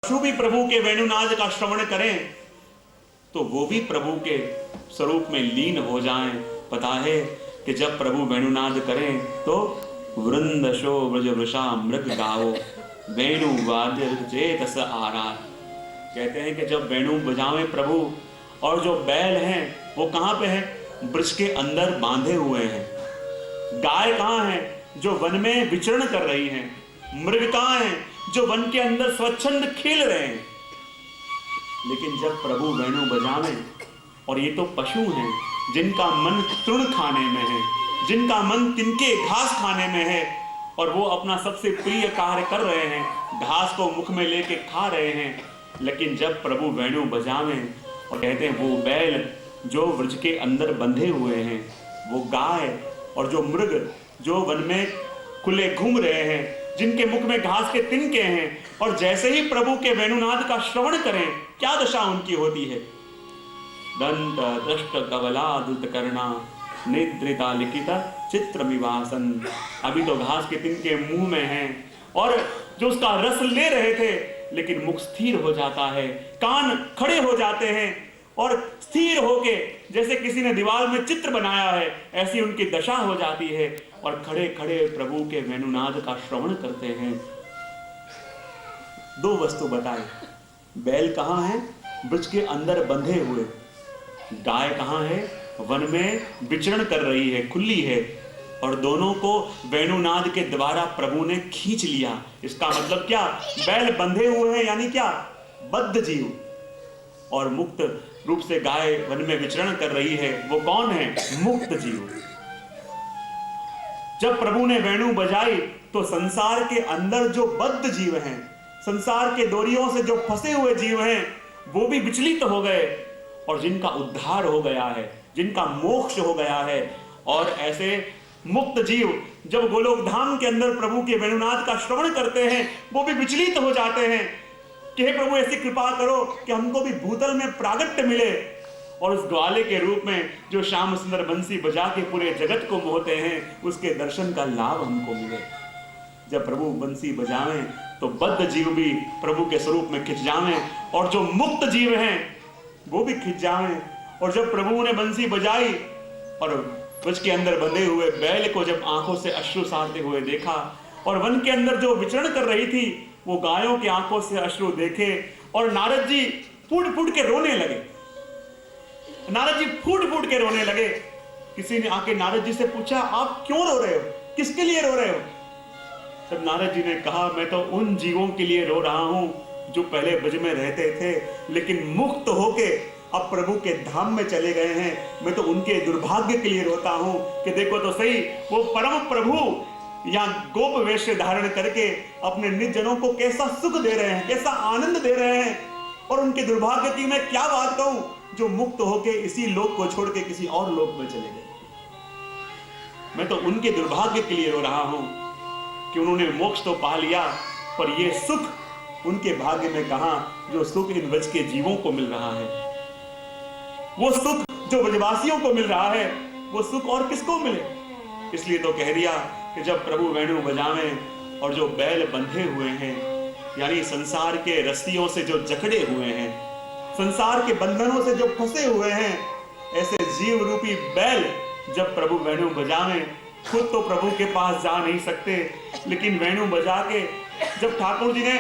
पशु भी प्रभु के वेणुनाद का श्रवण करें तो वो भी प्रभु के स्वरूप में लीन हो जाएं। पता है कि जब प्रभु वेणुनाद करें तो वृंद शो व्रज वृषा मृग गाओ वेणु वाद्य चेतस आरार। कहते हैं कि जब वेणु बजावें प्रभु, और जो बैल हैं वो कहाँ पे हैं? वृक्ष के अंदर बांधे हुए हैं। गाय कहाँ है? जो वन में विचरण कर रही हैं। मृग कहाँ है? जो वन के अंदर स्वच्छंद खेल रहे हैं। लेकिन जब प्रभु वेणु बजावें, और ये तो पशु हैं जिनका मन तृण खाने में है, जिनका मन तिनके घास खाने में है, और वो अपना सबसे प्रिय कार्य कर रहे हैं, घास को मुख में लेके खा रहे हैं। लेकिन जब प्रभु वेणु बजावें और कहते हैं वो बैल जो व्रज के अंदर बंधे हुए हैं, वो गाय और जो मृग जो वन में खुले घूम रहे हैं, जिनके मुख में घास के तिनके हैं, और जैसे ही प्रभु के वेणुनाद का श्रवण करें क्या दशा उनकी होती है? दंत दष्ट कवला दुत करना नेत्रिता लिखिता चित्रमिवासन। अभी तो घास के तिनके मुंह में हैं और जो उसका रस ले रहे थे, लेकिन मुख स्थिर हो जाता है, कान खड़े हो जाते हैं और स्थिर होके जैसे किसी ने दीवार में चित्र बनाया है ऐसी उनकी दशा हो जाती है, और खड़े खड़े प्रभु के वेणुनाद का श्रवण करते हैं। दो वस्तु बताए, बैल कहाँ है? वृक्ष के अंदर बंधे हुए। गाय कहाँ है? वन में विचरण कर रही है, खुली है, और दोनों को वेणुनाद के द्वारा प्रभु ने खींच लिया। इसका मतलब क्या? बैल बंधे हुए हैं यानी क्या? बद्ध जीव, और मुक्त रूप से गाय वन में विचरण कर रही है। वो कौन है? मुक्त जीव। जब प्रभु ने वेणु बजाई तो संसार के अंदर जो बद्ध जीव हैं, संसार के डोरियों से जो फंसे हुए जीव हैं, वो भी विचलित हो गए, और जिनका उद्धार हो गया है, जिनका मोक्ष हो गया है। और ऐसे मुक्त जीव जब गोलोक धाम के अंदर प्रभु के वेणुनाद का श्रवण करते हैं, वो भी विचलित हो जाते हैं कि हे प्रभु ऐसी कृपा करो कि हमको भी भूतल में प्रागट्य मिले, और उस ग्वाले के रूप में जो श्याम सुंदर बंसी बजा के पूरे जगत को मोहते हैं, उसके दर्शन का लाभ हमको मिले। जब प्रभु बंसी बजावें तो बद्ध जीव भी प्रभु के स्वरूप में खिंच जावें, और जो मुक्त जीव हैं वो भी खिंच जावें। और जब प्रभु ने बंसी बजाई और वृक्ष के अंदर बंधे हुए बैल को जब आंखों से अश्रु सारते हुए देखा, और वन के अंदर जो विचरण कर रही थी वो गायों की आंखों से अश्रु देखे, और नारद जी फूट फूट के रोने लगे। नारद जी फूट फूट के रोने लगे। किसी ने आके नारद जी से पूछा, आप क्यों रो रहे हो? किसके लिए रो रहे हो? तब नारद जी ने कहा, मैं तो उन जीवों के लिए रो रहा हूं जो पहले ब्रज में रहते थे लेकिन मुक्त होके अब प्रभु के धाम में चले गए हैं। मैं तो उनके दुर्भाग्य के लिए रोता हूं कि देखो तो सही, वो परम प्रभु यहाँ गोप वेश धारण करके अपने निज जनों को कैसा सुख दे रहे हैं, कैसा आनंद दे रहे हैं। और उनके दुर्भाग्य की मैं क्या बात कहूं, जो मुक्त होके इसी लोक को छोड़ के किसी और लोक में चले गए। मैं तो उनके दुर्भाग्य के लिए रो रहा हूं कि उन्होंने मोक्ष तो पा लिया, पर ये सुख उनके भाग्य में कहां जो सुख इन ब्रज के जीवों को मिल रहा है। वो सुख जो ब्रजवासियों को मिल रहा है, वो सुख और किसको मिले? इसलिए तो कह दिया कि जब प्रभु वेणु बजावें और जो बैल बंधे हुए हैं, यानी संसार के रस्सियों से जो जकड़े हुए हैं, संसार के बंधनों से जो फंसे हुए हैं, ऐसे जीव रूपी बैल जब प्रभु वेणु बजावें, खुद तो प्रभु के पास जा नहीं सकते, लेकिन वेणु बजा के जब ठाकुर जी ने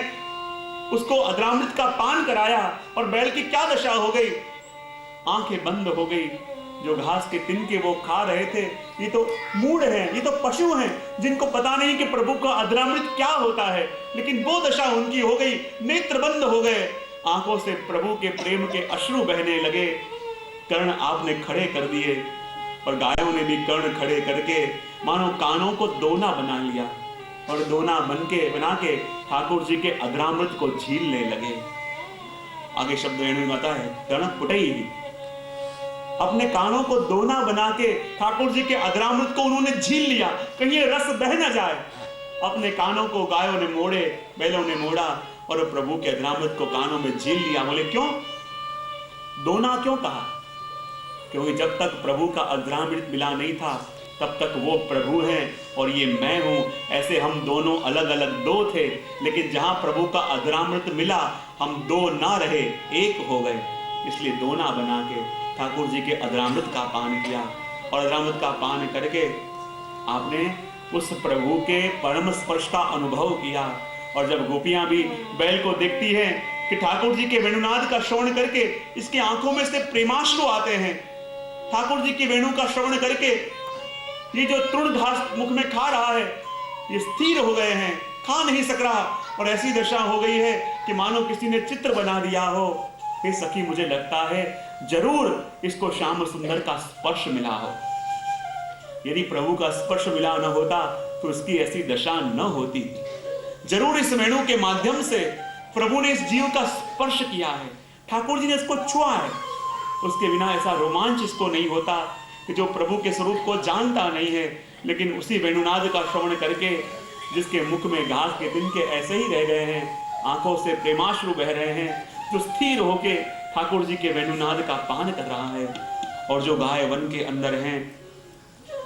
उसको अद्रामृत का पान कराया और बैल की क्या दशा हो गई, आंखें बंद हो गई। जो घास के तिनके वो खा रहे थे, ये तो मूढ़ हैं, ये तो पशु हैं जिनको पता नहीं कि प्रभु का अद्रामृत क्या होता है, लेकिन वो दशा उनकी हो गई, नेत्र बंद हो गए, आंखों से प्रभु के प्रेम के अश्रु बहने लगे। कर्ण आपने खड़े कर दिए और गायों ने भी कर्ण खड़े करके मानो कानों को दोना बना लिया, और दोना बना के ठाकुर जी के अद्रामृत को झीलने लगे। आगे शब्द वेणु में आता है, कर्ण पुटई भी, अपने कानों को दोना बना के ठाकुर जी के अद्रामृत को उन्होंने झील लिया, कहीं रस बह न जाए। अपने कानों को गायों ने मोड़े, बैलों ने मोड़ा और प्रभु के अद्रामृत को कानों में झील लिया। बोले क्यों दोना क्यों कहा? क्योंकि जब तक प्रभु का अद्रामृत मिला नहीं था, तब तक वो प्रभु हैं और ये मैं हूँ। ऐसे हम दोनों अलग अलग दो थे, लेकिन जहाँ प्रभु का अधरामृत मिला हम दो ना रहे, एक हो गए। इसलिए दोना बना के ठाकुर जी के अधरामृत का पान किया और अधरामृत का पान करके आपने उस प्रभु के परम स्पर्श का अनुभव किया। और जब गोपियां भी बैल को देखती हैं कि ठाकुर जी के वेणुनाद का श्रवण करके इसकी आंखों में से प्रेमाश्रु आते हैं, ठाकुर जी के वेणु का श्रवण करके ये जो तृण घास मुख में खा रहा है ये स्थिर हो गए हैं, खा नहीं सक रहा, और ऐसी दशा हो गई है कि मानो किसी ने चित्र बना दिया हो। हे सखी, मुझे लगता है जरूर इसको श्याम सुंदर का स्पर्श मिला हो। यदि प्रभु का स्पर्श मिला न होता तो इसकी ऐसी दशा न होती। जरूर इस वेणु के माध्यम से प्रभु ने इस जीव का स्पर्श किया है, ठाकुर जी ने इसको छुआ है। उसके बिना ऐसा रोमांच इसको नहीं होता कि जो प्रभु के स्वरूप को जानता नहीं है, लेकिन उसी वेणुनाद का श्रवण करके जिसके मुख में घास के तिनके ऐसे ही रह गए हैं, आंखों से प्रेमाश्रु बह रहे हैं, जो स्थिर होके ठाकुर जी के वेणुनाद का पान कर रहा है। और जो गाय वन के अंदर हैं,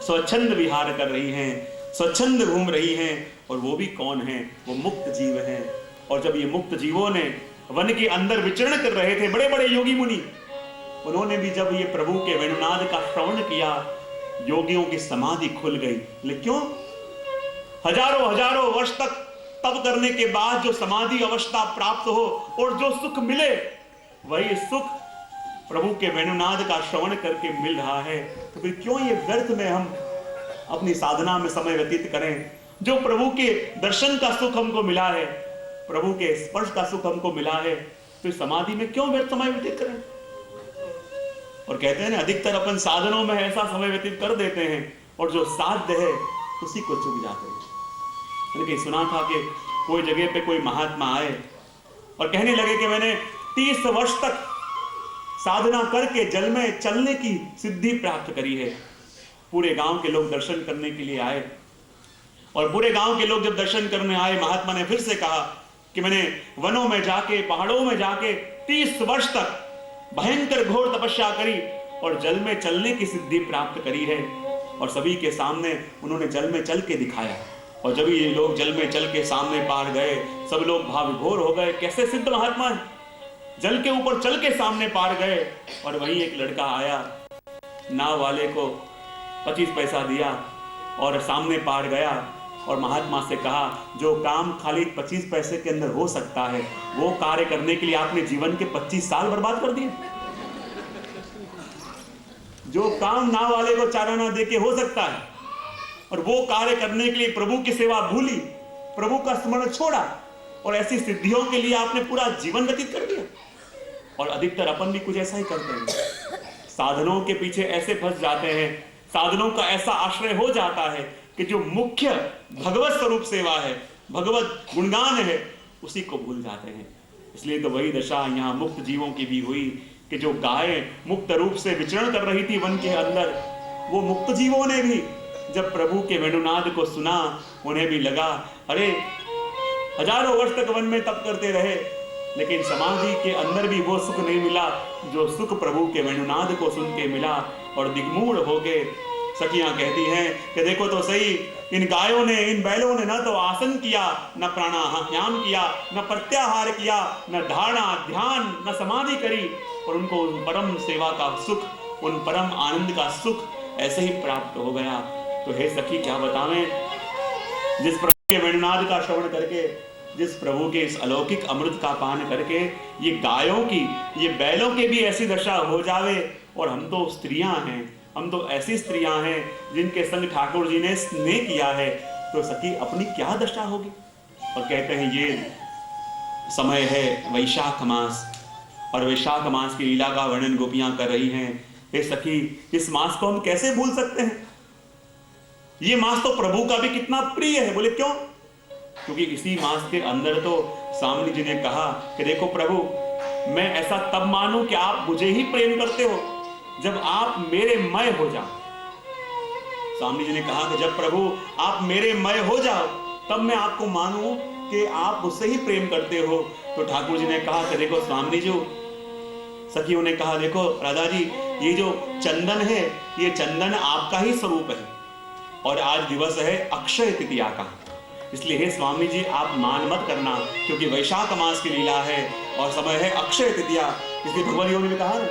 स्वच्छंद विहार कर रही हैं, स्वच्छंद घूम रही हैं, और वो भी कौन है? वो मुक्त जीव हैं। और जब ये मुक्त जीवों ने वन के अंदर विचरण कर रहे थे, बड़े बड़े योगी मुनि, उन्होंने भी जब ये प्रभु के वेणुनाद का श्रवण किया, योगियों की समाधि खुल गई। लेकिन क्यों? हजारों हजारों वर्ष तक तप करने के बाद जो समाधि अवस्था प्राप्त हो और जो सुख मिले, वही सुख प्रभु के वेणुनाद का श्रवण करके मिल रहा है। तो फिर क्यों ये व्यर्थ में हम अपनी साधना में समय व्यतीत करें? जो प्रभु के दर्शन का सुख हमको मिला है, प्रभु के स्पर्श का सुख हमको मिला है, तो इस समाधि में क्यों व्यर्थ समय व्यतीत करें? और कहते हैं ना, अधिकतर अपन साधनों में ऐसा समय व्यतीत कर देते हैं और जो साध्य है उसी को चूक जाते हैं। लेकिन सुना था कि कोई जगह पे कोई महात्मा आए और कहने लगे कि मैंने 30 वर्ष तक साधना करके जल में चलने की सिद्धि प्राप्त करी है। पूरे गांव के लोग दर्शन करने के लिए आए, और पूरे गांव के लोग जब दर्शन करने आए, महात्मा ने फिर से कहा कि मैंने वनों में जाके, पहाड़ों में जाके 30 वर्ष तक भयंकर घोर तपस्या करी और जल में चलने की सिद्धि प्राप्त करी है। और सभी के सामने उन्होंने जल में चल के दिखाया। और जब ये लोग जल में चल के सामने पार गए, सब लोग भाव विभोर हो गए, कैसे सिद्ध महात्मा है, जल के ऊपर चल के सामने पार गए। और वहीं एक लड़का आया, नाव वाले को 25 पैसा दिया और सामने पार गया और महात्मा से कहा, जो काम खाली 25 पैसे के अंदर हो सकता है, वो कार्य करने के लिए आपने जीवन के 25 साल बर्बाद कर दिए। जो काम नाव वाले को चाराना देके हो सकता है, और वो कार्य करने के लिए प्रभु की सेवा भूली, प्रभु का स्मरण छोड़ा, और ऐसी सिद्धियों के लिए आपने पूरा जीवन व्यतीत कर दिया। और अधिकतर अपन भी कुछ ऐसा ही करते हैं, साधनों के पीछे ऐसे फंस जाते हैं, साधनों का ऐसा आश्रय हो जाता है कि जो मुख्य भगवत स्वरूप सेवा है, भगवत गुणगान है, उसी को भूल जाते हैं। इसलिए तो वही दशा यहाँ मुक्त जीवों की भी हुई कि जो गाय मुक्त रूप से विचरण कर रही थी वन के अंदर, वो मुक्त जीवों ने भी जब प्रभु के वेणुनाद को सुना, उन्हें भी लगा, अरे हजारों वर्ष तक वन में तप करते रहे, लेकिन समाधि के अंदर भी वो सुख नहीं मिला जो सुख प्रभु के वेणुनाद को सुन के मिला। और दिग्मूढ़ हो गए। सखियां कहती हैं कि देखो तो सही, इन गायों ने, इन बैलों ने न तो आसन किया, न प्राणायाम किया, न प्रत्याहार किया, न धारणा, ध्यान, न समाधि करी, और उनको उन परम सेवा का सुख, उन परम आनंद का सुख ऐसे ही प्राप्त हो गया। तो हे सखी, क्या बतावें, जिस प्रभु के वेणुनाद का श्रवण करके, जिस प्रभु के इस अलौकिक अमृत का पान करके ये गायों की, ये बैलों के भी ऐसी दशा हो जावे। और हम तो स्त्रियां हैं, हम तो ऐसी स्त्रियां हैं जिनके संग ठाकुर जी ने स्नेह किया है, तो सखी अपनी क्या दशा होगी। और कहते हैं ये समय है वैशाख मास, और वैशाख मास की लीला का वर्णन गोपियां कर रही हैं। हे सखी, इस मास को हम कैसे भूल सकते हैं? ये मास तो प्रभु का भी कितना प्रिय है। बोले क्यों? क्योंकि इसी मास के अंदर तो स्वामी जी ने कहा कि देखो प्रभु, मैं ऐसा तब मानूं कि आप मुझे ही प्रेम करते हो जब आप मेरे मय हो जाओ। स्वामी जी ने कहा कि जब प्रभु आप मेरे मय हो जाओ, तब मैं आपको मानूं कि आप मुझसे ही प्रेम करते हो। तो ठाकुर जी ने कहा कि देखो स्वामी जी, सखियों ने कहा देखो राधा जी, ये जो चंदन है, ये चंदन आपका ही स्वरूप है। और आज दिवस है अक्षय तृतीया का। इसलिए हे स्वामी जी आप मान मत करना, क्योंकि वैशाख मास की लीला है और समय है अक्षय तृतीया। इसलिए भगवान योगी ने कहा ना,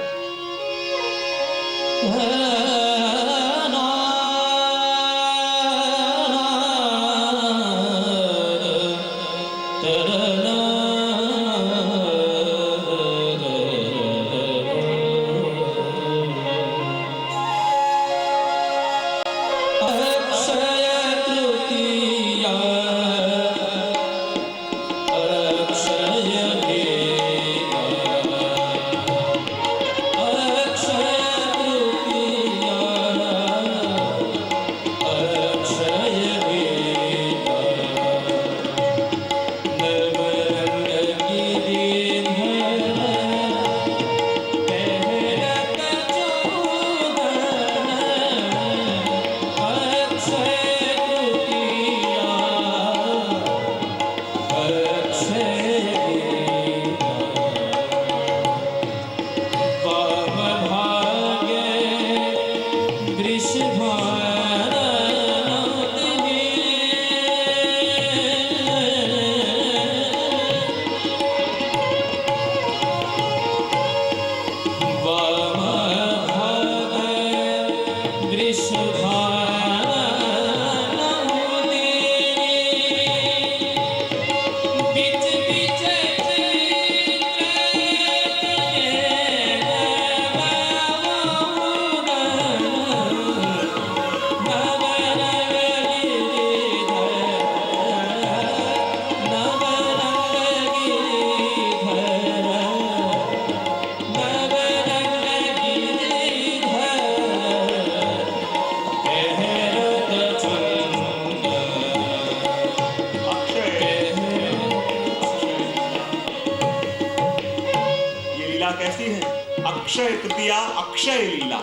कैसी है? अक्षय तृतीया अक्षय लीला।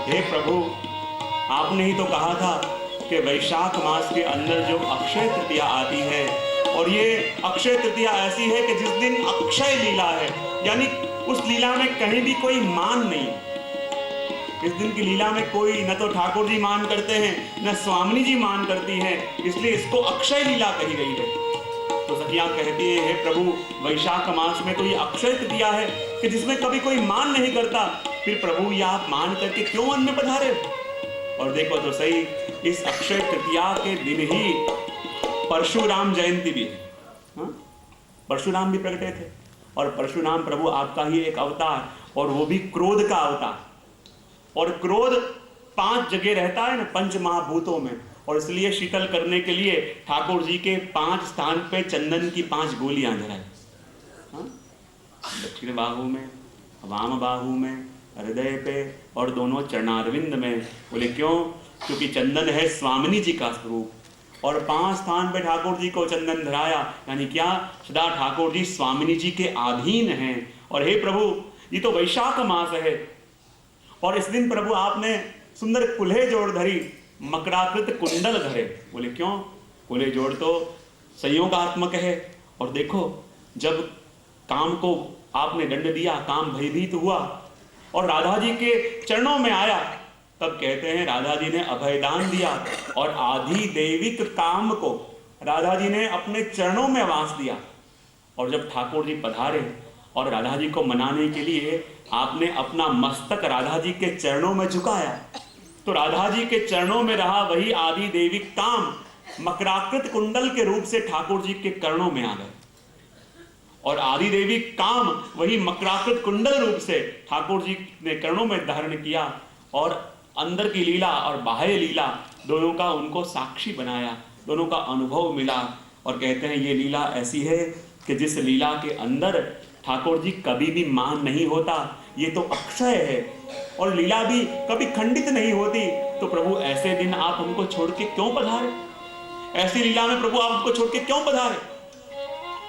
हे प्रभु, आपने ही तो कहा था कि वैशाख मास के अंदर जो अक्षय तृतीया आती है, और ये अक्षय तृतीया ऐसी है कि जिस दिन अक्षय लीला है, यानी उस लीला में कहीं भी कोई मान नहीं। इस दिन की लीला में कोई न तो ठाकुर जी मान करते हैं न स्वामिनी जी मान करती हैं, इसलिए इसको अक्षय लीला कही गई है। तो सखियां कहती है, हे प्रभु, वैशाख मास में तो ये अक्षय तृतीया है कि जिसमें कभी कोई मान नहीं करता, फिर प्रभु ये आप मान करके क्यों मन में पधारे? और देखो तो सही, इस अक्षय तृतीया के दिन ही परशुराम जयंती भी है। परशुराम भी प्रकटे थे, और परशुराम प्रभु आपका ही एक अवतार, और वो भी क्रोध का अवतार। और क्रोध 5 जगह रहता है ना, पंच महाभूतों में, और इसलिए शीतल करने के लिए ठाकुर जी के 5 स्थान पे चंदन की 5 गोलियां धराई। दक्षिण बाहु में, वाम बाहु में, हृदय पे और दोनों चरणारविंद में। बोले क्यों? क्योंकि चंदन है स्वामिनी जी का स्वरूप, और 5 स्थान पे ठाकुर जी को चंदन धराया, यानी क्या? सदा ठाकुर जी स्वामिनी जी के अधीन हैं। और हे प्रभु, ये तो वैशाख मास है, और इस दिन प्रभु आपने सुंदर कुल्हे जोड़ धरी, मकराकृत कुंडल धरे। बोले क्यों? कुल्हे जोड़ तो संयोगात्मक है। और देखो, जब काम को आपने दंड दिया, काम भयभीत हुआ और राधा जी के चरणों में आया, तब कहते हैं राधा जी ने अभयदान दिया, और आधि दैविक काम को राधा जी ने अपने चरणों में वास दिया। और जब ठाकुर जी पधारे और राधा जी को मनाने के लिए आपने अपना मस्तक राधा जी के चरणों में झुकाया, तो राधा जी के चरणों में रहा वही आदि दैविक काम मकराकृत कुंडल के रूप से ठाकुर जी के कर्णों में आ गए, और आदि दैविक काम वही मकराकृत कुंडल रूप से ठाकुर जी ने कर्णों में धारण किया, और अंदर की लीला और बाह्य लीला दोनों का उनको साक्षी बनाया, दोनों का अनुभव मिला। और कहते हैं ये लीला ऐसी है कि जिस लीला के अंदर ठाकुर जी कभी भी मान नहीं होता, ये तो अक्षय है, और लीला भी कभी खंडित नहीं होती। तो प्रभु ऐसे दिन आप हमको छोड़ के क्यों पधारे? ऐसी लीला में प्रभु आप हमको छोड़ के क्यों पधारे?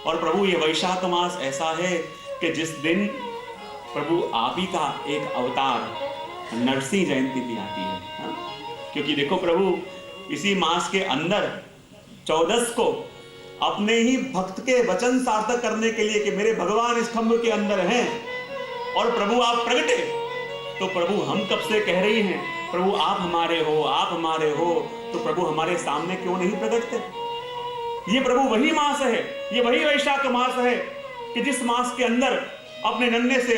और प्रभु ये वैशाख मास ऐसा है कि जिस दिन प्रभु आप ही का एक अवतार नरसिंह जयंती भी आती है। क्योंकि देखो प्रभु, इसी मास के अंदर 14 को अपने ही भक्त के वचन सार्थक करने के लिए कि मेरे भगवान स्तंभ के अंदर हैं, और प्रभु आप प्रगटे, तो प्रभु हम कब से कह रही हैं प्रभु आप हमारे हो, आप हमारे हो, तो प्रभु हमारे सामने क्यों नहीं प्रकटते? ये प्रभु वही मास है, ये वही वैशाख मास है कि जिस मास के अंदर अपने नन्हे से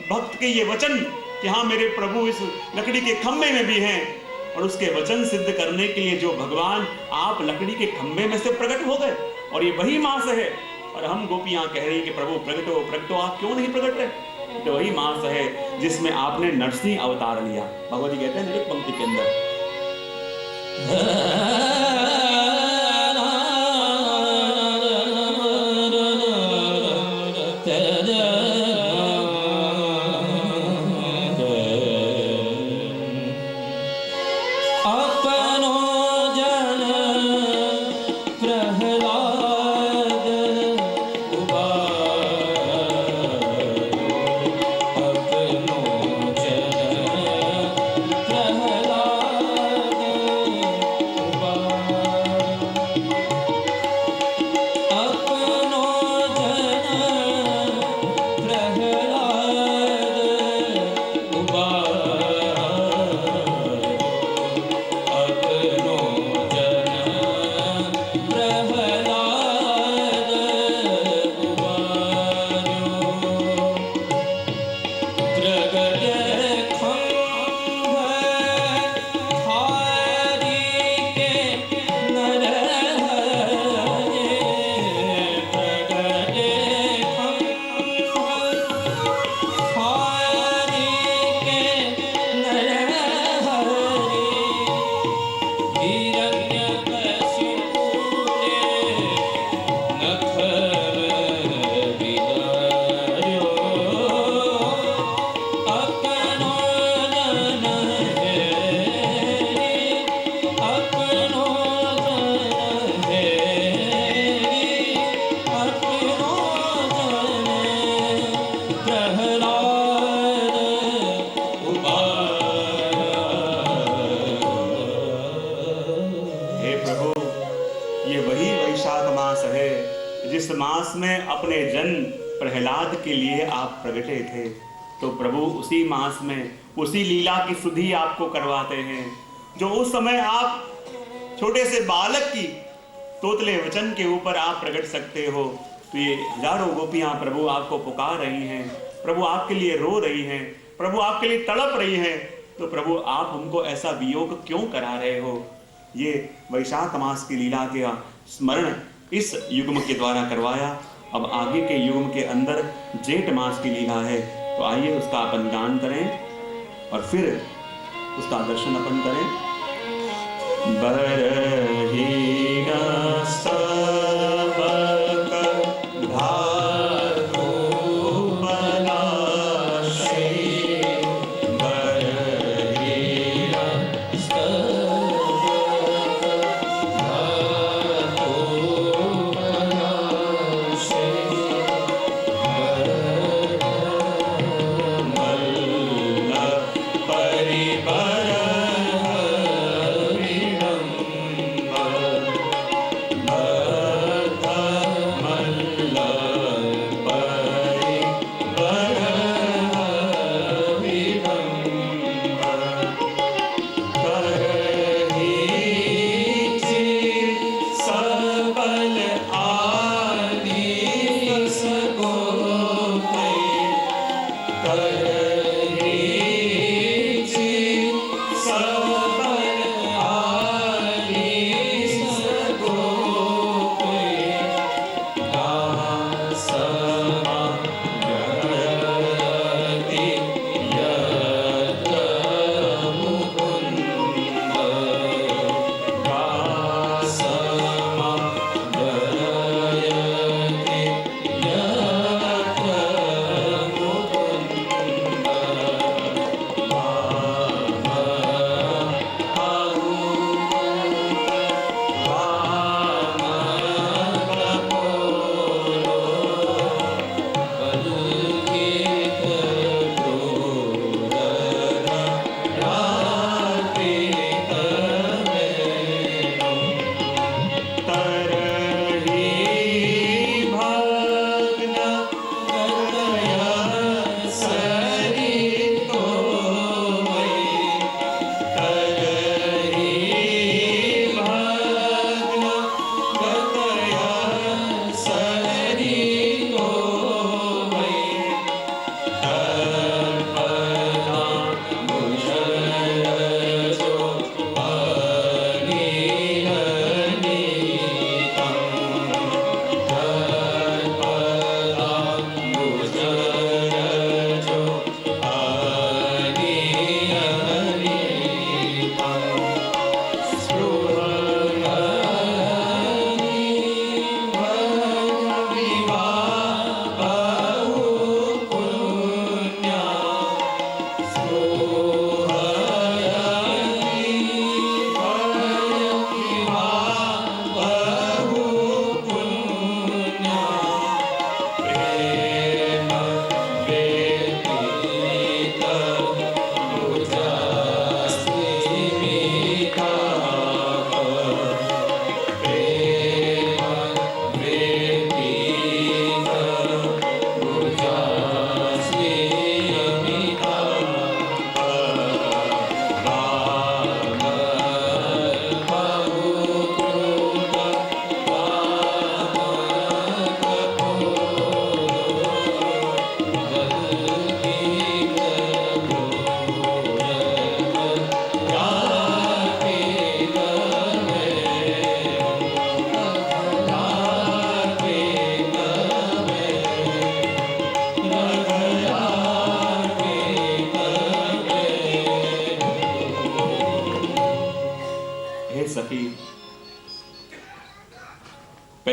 भक्त के ये वचन कि हाँ मेरे प्रभु इस लकड़ी के खंभे में भी हैं, और उसके वचन सिद्ध करने के लिए जो भगवान आप लकड़ी के खंभे में से प्रकट हो गए, और ये वही मास है। और हम गोपियां कह रही कि प्रभु प्रकटो प्रकटो, आप क्यों नहीं प्रकट रहे? तो वही मास है जिसमें आपने नरसिंह अवतार लिया। भगवत जी कहते हैं एक पंक्ति के अंदर, जिस मास में अपने जन प्रहलाद के लिए आप प्रगटे थे, तो प्रभु उसी मास में उसी लीला की सुधि आपको करवाते हैं जो उस समय आप छोटे से बालक की तोतले वचन के ऊपर आप प्रकट सकते हो। तो ये हजारों गोपियां प्रभु आपको पुकार रही हैं, प्रभु आपके लिए रो रही हैं, प्रभु आपके लिए तड़प रही हैं, तो प्रभु आप हमको ऐसा वियोग क्यों करा रहे हो? ये वैशाख मास की लीला के स्मरण इस युग्म के द्वारा करवाया। अब आगे के युग्म के अंदर जेठ मास की लीला है, तो आइए उसका अपन गान करें और फिर उसका दर्शन अपन करें। बरहीना सबक धातु बनाशे, बरहीना सबक धातु बनाशे, मल्ल परिबर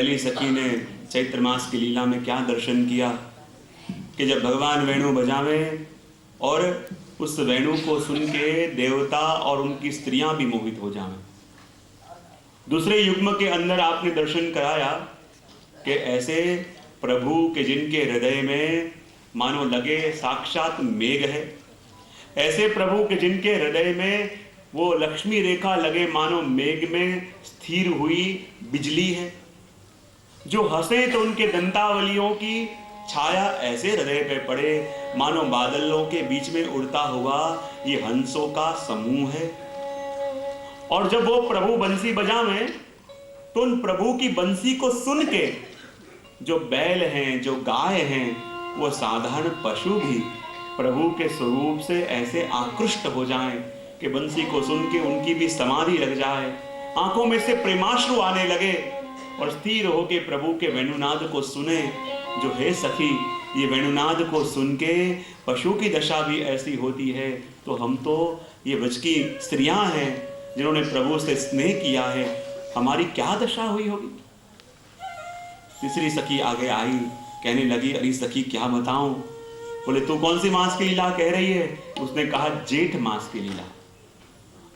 पहली सखी ने चैत्र मास की लीला में क्या दर्शन किया कि जब भगवान वेणु बजावे और उस वेणु को सुन के देवता और उनकी स्त्रियां भी मोहित हो जाएं। दूसरे युग्म के अंदर आपने दर्शन कराया कि ऐसे प्रभु के जिनके हृदय में मानो लगे साक्षात मेघ है, ऐसे प्रभु के जिनके हृदय में वो लक्ष्मी रेखा लगे मानो मेघ में स्थिर हुई बिजली है, जो हंसे तो उनके दंतावलियों की छाया ऐसे हृदय पे पड़े मानो बादलों के बीच में उड़ता हुआ ये हंसों का समूह है। और जब वो प्रभु बंसी बजावें तो उन प्रभु की बंसी को सुन के जो बैल हैं, जो गाय हैं, वो साधारण पशु भी प्रभु के स्वरूप से ऐसे आकृष्ट हो जाएं कि बंसी को सुन के उनकी भी समाधि लग जाए, आंखों में से प्रेमाश्रु आने लगे और स्थिर होके प्रभु के वेणुनाद को सुने। जो हे सखी, ये वेणुनाद को सुन के पशु की दशा भी ऐसी होती है, तो हम तो ये ब्रज की स्त्रियां हैं जिन्होंने प्रभु से स्नेह किया है, हमारी क्या दशा हुई होगी। तीसरी सखी आगे आई, कहने लगी अरे सखी क्या बताऊं। बोले तू कौन सी मास की लीला कह रही है। उसने कहा जेठ मास की लीला।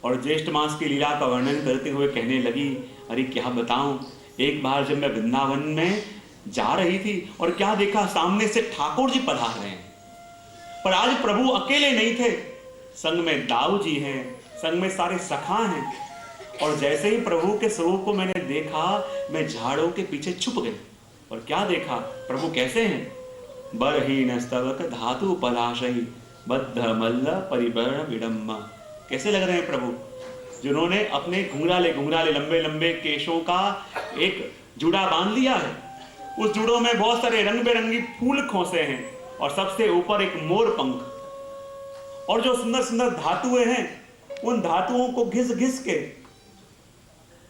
और ज्येष्ठ मास की लीला का वर्णन करते हुए कहने लगी अरे क्या बताऊं, एक बार जब मैं वृंदावन में जा रही थी और क्या देखा, सामने से ठाकुर जी पधार रहे हैं, पर आज प्रभु अकेले नहीं थे, संग में दाऊ जी हैं, संग में सारे सखा हैं। और जैसे ही प्रभु के स्वरूप को मैंने देखा, मैं झाड़ों के पीछे छुप गई और क्या देखा, प्रभु कैसे हैं, बरहीन स्तवक धातु पलाशही बद्ध मल्ल परिवर्ण विडम्ब। कैसे लग रहे हैं प्रभु, जिन्होंने अपने घुंघराले घुंघराले लंबे लंबे केशों का एक जुड़ा बांध लिया है, उस जुड़ों में बहुत सारे रंग बिरंगी फूल खोसे हैं और सबसे ऊपर एक मोर पंख, और जो सुंदर सुंदर धातुएं हैं, उन धातुओं को घिस घिस के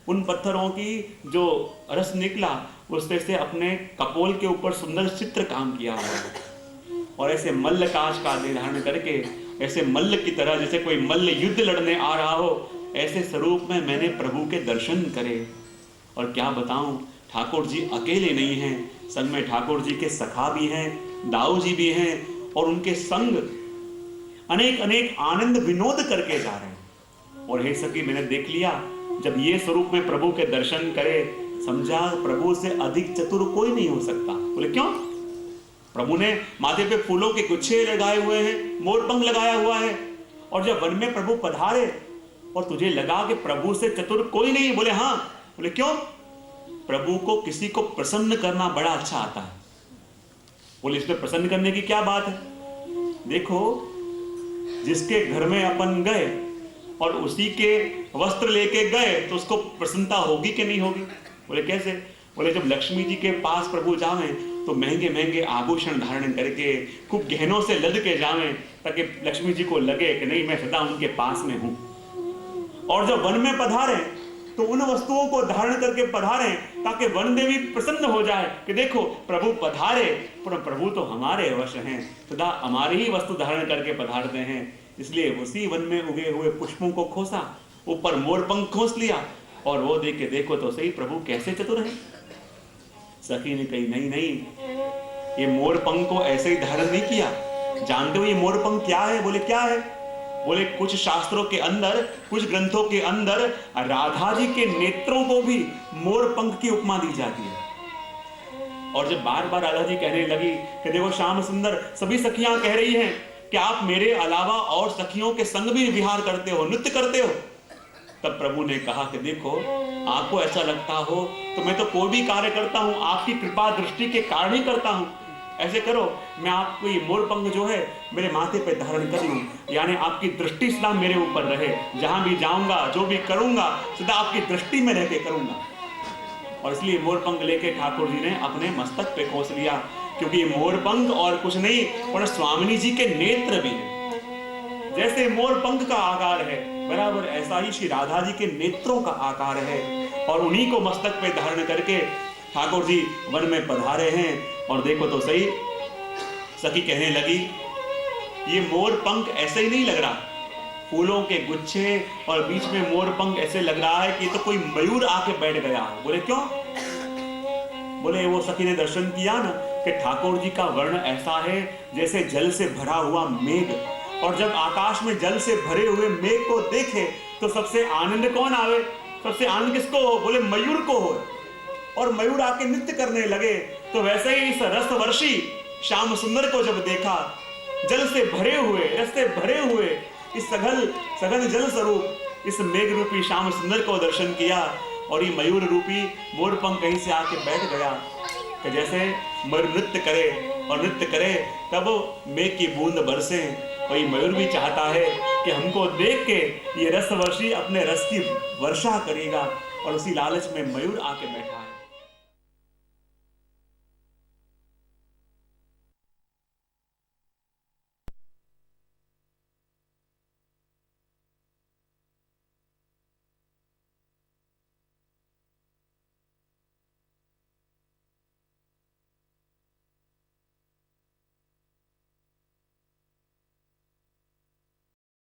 उन पत्थरों की जो रस निकला उससे से अपने कपोल के ऊपर सुंदर चित्र काम किया है। और ऐसे मल्ल काश का धारण करके ऐसे मल्ल की तरह जैसे कोई मल्ल युद्ध लड़ने आ रहा हो, ऐसे स्वरूप में मैंने प्रभु के दर्शन करे। और क्या बताऊं, ठाकुर जी अकेले नहीं हैं, संग में ठाकुर जी के सखा भी हैं, दाऊ जी भी हैं, और उनके संग अनेक अनेक आनंद विनोद करके जा रहे हैं। और हे सखी, मैंने देख लिया जब ये स्वरूप में प्रभु के दर्शन करे, समझा प्रभु से अधिक चतुर कोई नहीं हो सकता। बोले क्यों, प्रभु ने माथे पे फूलों के गुच्छे लगाए हुए हैं, मोरपंख लगाया हुआ है, और जब वन में प्रभु पधारे और तुझे लगा कि प्रभु से चतुर कोई नहीं। बोले हाँ। बोले क्यों, प्रभु को किसी को प्रसन्न करना बड़ा अच्छा आता है। बोले इसमें प्रसन्न करने की क्या बात है, देखो जिसके घर में अपन गए और उसी के वस्त्र लेके गए तो उसको प्रसन्नता होगी कि नहीं होगी। बोले कैसे। बोले जब लक्ष्मी जी के पास प्रभु जावें तो महंगे महंगे आभूषण धारण करके खूब गहनों से लद के जावें, ताकि लक्ष्मी जी को लगे कि नहीं मैं सदा उनके पास में हूं। और जब वन में पधारे तो उन वस्तुओं को धारण करके पधारे ताकि वन देवी प्रसन्न हो जाए कि देखो प्रभु पधारे, पर प्रभु तो हमारे वश हैं, सदा हमारी ही वस्तु धारण करके पधारते हैं। इसलिए उसी वन में उगे हुए पुष्पों को खोसा, ऊपर मोरपंख खोस लिया, और वो देख के देखो तो सही प्रभु कैसे चतुर है। सखी ने कही नहीं नहीं, ये मोरपंख को ऐसे ही धारण नहीं किया। जानते हो ये मोरपंख क्या है। बोले क्या है। बोले कुछ शास्त्रों के अंदर, कुछ ग्रंथों के अंदर राधा जी के नेत्रों को भी मोरपंख की उपमा दी जाती है। और जब बार बार राधा जी कहने लगी कि देखो श्याम सुंदर, सभी सखियां कह रही हैं कि आप मेरे अलावा और सखियों के संग भी विहार करते हो, नृत्य करते हो, तब प्रभु ने कहा कि देखो आपको ऐसा लगता हो तो मैं तो कोई भी कार्य करता हूं आपकी कृपा दृष्टि के कारण ही करता हूं। ऐसे करो, मैं आपको ये मोरपंख जो है मेरे माथे पे धारण कर लूं, यानी आपकी दृष्टि सदा मेरे ऊपर रहे, जहां भी जाऊंगा जो भी करूंगा सदा आपकी दृष्टि में रह के करूंगा। और इसलिए मोरपंख लेके ठाकुर जी ने अपने मस्तक पे खोस लिया, क्योंकि ये मोरपंख और कुछ नहीं पर स्वामिनी जी के नेत्र भी है। जैसे मोरपंख का आकार है बराबर ऐसा ही श्री राधा जी के नेत्रों का आकार है, और उन्हीं को मस्तक पे धारण करके ठाकुर जी वन में पधारे हैं। और देखो तो सही, सखी कहने लगी ये मोरपंख ऐसे ही नहीं लग रहा, फूलों के गुच्छे और बीच में मोरपंख ऐसे लग रहा है कि तो कोई मयूर आके बैठ गया हो। बोले क्यों। बोले वो सखी ने दर्शन किया ना कि ठाकुर जी का वर्ण ऐसा है जैसे जल से भरा हुआ मेघ, और जब आकाश में जल से भरे हुए मेघ को देखे तो सबसे आनंद कौन आवे, सबसे आनंद किसको हो, बोले मयूर को हो, और मयूर आके नृत्य करने लगे। तो वैसे ही इस रसवर्षी श्याम सुंदर को जब देखा, जल से भरे हुए, रस से भरे हुए इस सघन जल स्वरूप इस मेघ रूपी श्याम सुंदर को दर्शन किया, और ये मयूर रूपी मोरपंख कहीं से आके बैठ गया कि जैसे मयूर नृत्य करे, और नृत्य करे तब मेघ की बूंद बरसे। वही मयूर भी चाहता है कि हमको देख के ये रसवर्षी अपने रस की वर्षा करेगा, और उसी लालच में मयूर आके बैठा है।